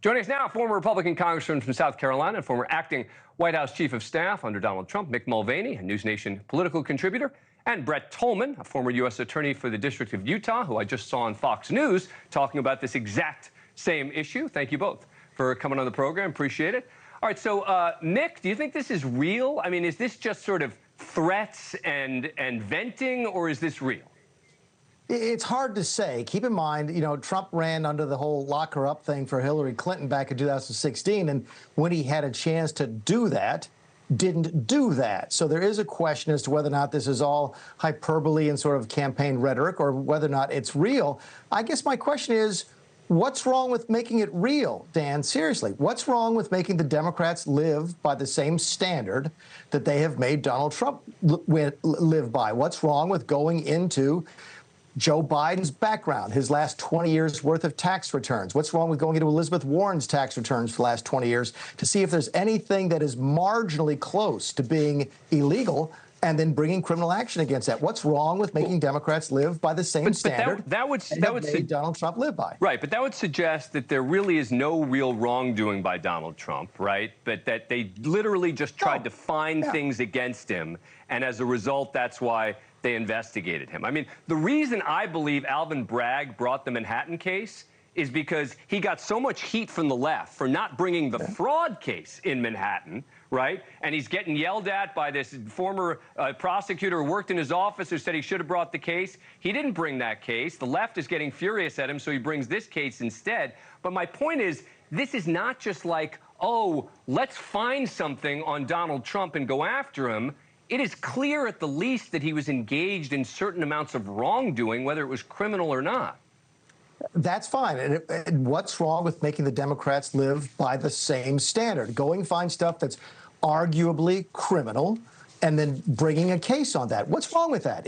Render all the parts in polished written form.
Joining us now, former Republican congressman from South Carolina and former acting White House chief of staff under Donald Trump, Mick Mulvaney, a NewsNation political contributor, and Brett Tolman, a former U.S. attorney for the District of Utah, who I just saw on Fox News talking about this exact same issue. Thank you both for coming on the program. Appreciate it. All right, so Mick, do you think this is real? I mean, is this just sort of threats and venting, or is this real? It's hard to say. Keep in mind, Trump ran under the whole lock her up thing for Hillary Clinton back in 2016, and when he had a chance to do that, didn't do that. So there is a question as to whether or not this is all hyperbole and sort of campaign rhetoric, or whether or not it's real. I guess my question is, what's wrong with making it real, Dan? Seriously, what's wrong with making the Democrats live by the same standard that they have made Donald Trump live by? What's wrong with going into Joe Biden's background, his last 20 years worth of tax returns? What's wrong with going into Elizabeth Warren's tax returns for the last 20 years to see if there's anything that is marginally close to being illegal and then bringing criminal action against that? What's wrong with making Democrats live by the same standard that would Donald Trump live by? Right, but that would suggest that there really is no real wrongdoing by Donald Trump, right? But that they literally just tried to find things against him, and as a result, that's why they investigated him. I mean, the reason I believe Alvin Bragg brought the Manhattan case is because he got so much heat from the left for not bringing the fraud case in Manhattan, right? And he's getting yelled at by this former prosecutor who worked in his office who said he should have brought the case. He didn't bring that case. The left is getting furious at him, so he brings this case instead. But my point is, this is not just like, oh, let's find something on Donald Trump and go after him. It is clear at the least that he was engaged in certain amounts of wrongdoing, whether it was criminal or not. That's fine. And what's wrong with making the Democrats live by the same standard? Going find stuff that's arguably criminal and then bringing a case on that. What's wrong with that?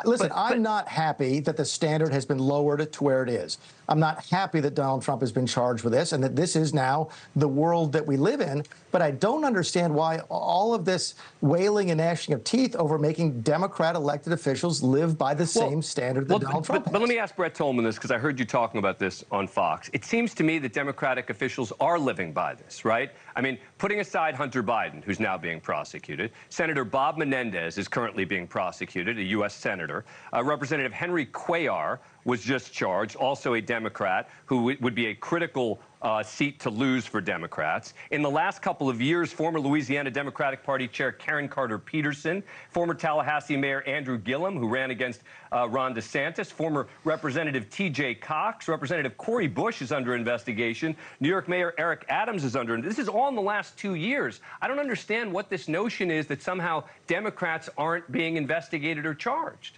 Listen, I'm not happy that the standard has been lowered to where it is. I'm not happy that Donald Trump has been charged with this and that this is now the world that we live in. But I don't understand why all of this wailing and gnashing of teeth over making Democrat elected officials live by the same standard that Donald Trump has. But let me ask Brett Tolman this, because I heard you talking about this on Fox. It seems to me that Democratic officials are living by this, right? I mean, putting aside Hunter Biden, who's now being prosecuted, Senator Bob Menendez is currently being prosecuted, a U.S. senator. Representative Henry Cuellar was just charged, also a Democrat, who would be a critical seat to lose for Democrats. In the last couple of years, former Louisiana Democratic Party Chair Karen Carter Peterson, former Tallahassee Mayor Andrew Gillum, who ran against Ron DeSantis, former Representative T.J. Cox, Representative Cori Bush is under investigation, New York Mayor Eric Adams is under. This is all in the last 2 years. I don't understand what this notion is that somehow Democrats aren't being investigated or charged.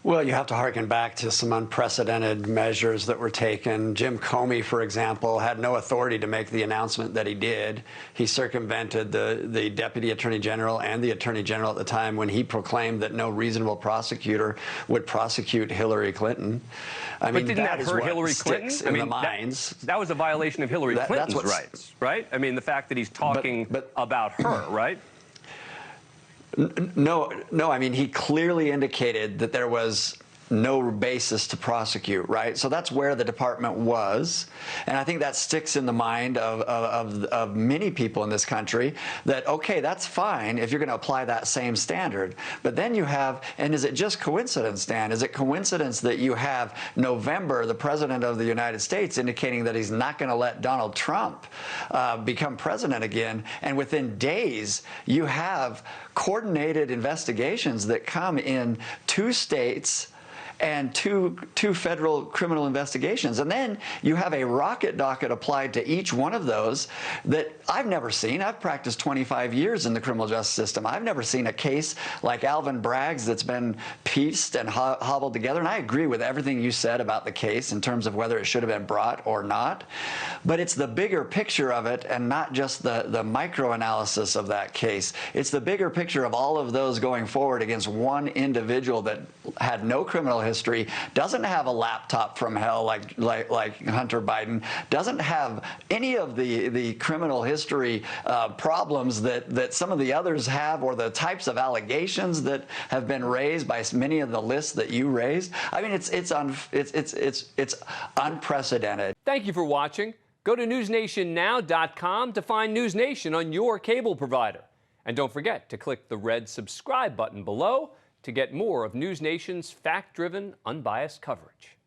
Well, you have to harken back to some unprecedented measures that were taken. Jim Comey, for example, had no authority to make the announcement that he did. He circumvented the Deputy Attorney General and the Attorney General at the time when he proclaimed that no reasonable prosecutor would prosecute Hillary Clinton. But didn't that hurt Hillary Clinton? I mean, that was a violation of Hillary Clinton's rights, right? I mean, the fact that he's talking about her, right? No, I mean, he clearly indicated that there was no basis to prosecute, right? So that's where the department was. And I think that sticks in the mind of many people in this country that, okay, that's fine if you're going to apply that same standard. But then you have, and is it just coincidence, Dan? Is it coincidence that you have November, the president of the United States, indicating that he's not going to let Donald Trump become president again, and within days you have coordinated investigations that come in 2 states and two federal criminal investigations. And then you have a rocket docket applied to each one of those that I've never seen. I've practiced 25 years in the criminal justice system. I've never seen a case like Alvin Bragg's that's been pieced and hobbled together. And I agree with everything you said about the case in terms of whether it should have been brought or not. But it's the bigger picture of it and not just the micro-analysis of that case. It's the bigger picture of all of those going forward against one individual that had no criminal history, doesn't have a laptop from hell like Hunter Biden, doesn't have any of the criminal history problems that some of the others have, or the types of allegations that have been raised by many of the lists that you raised. I mean, it's unprecedented. Thank you for watching. Go to newsnationnow.com to find NewsNation on your cable provider. And don't forget to click the red subscribe button below to get more of NewsNation's fact-driven, unbiased coverage.